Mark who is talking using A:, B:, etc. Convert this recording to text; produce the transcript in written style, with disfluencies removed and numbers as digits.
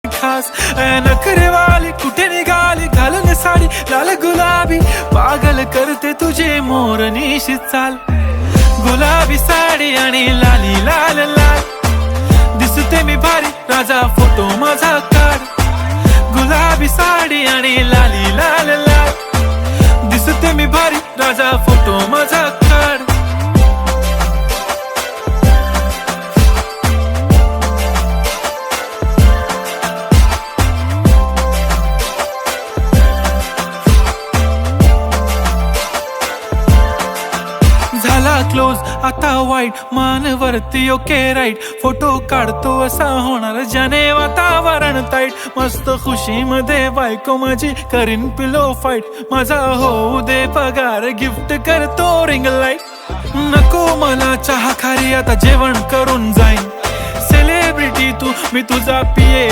A: खास नखरेवाली कुठे निघाली घालून साडी लाल गुलाबी पागल करते तुझे मोरनीशी चाल गुलाबी साडी आणि लाली लाल लाल दिसते मी भारी राजा फोटो माझा काढ गुलाबी साडी आणि लाली लाल लाल दिसते मी भारी राजा फोटो माझा काढ झाला क्लोज आता वाईट मानवरती ओके राईट फोटो काढतो असा होणार ज्याने वातावरण ताईट मस्त खुशी मध्ये बायको माझी करीन पिलो फाईट माझा होऊ दे पगार गिफ्ट करतो रिंग लाईट नको मला चहा खारी आता जेवण करून जाईन सेलिब्रिटी तू मी तुझा पिये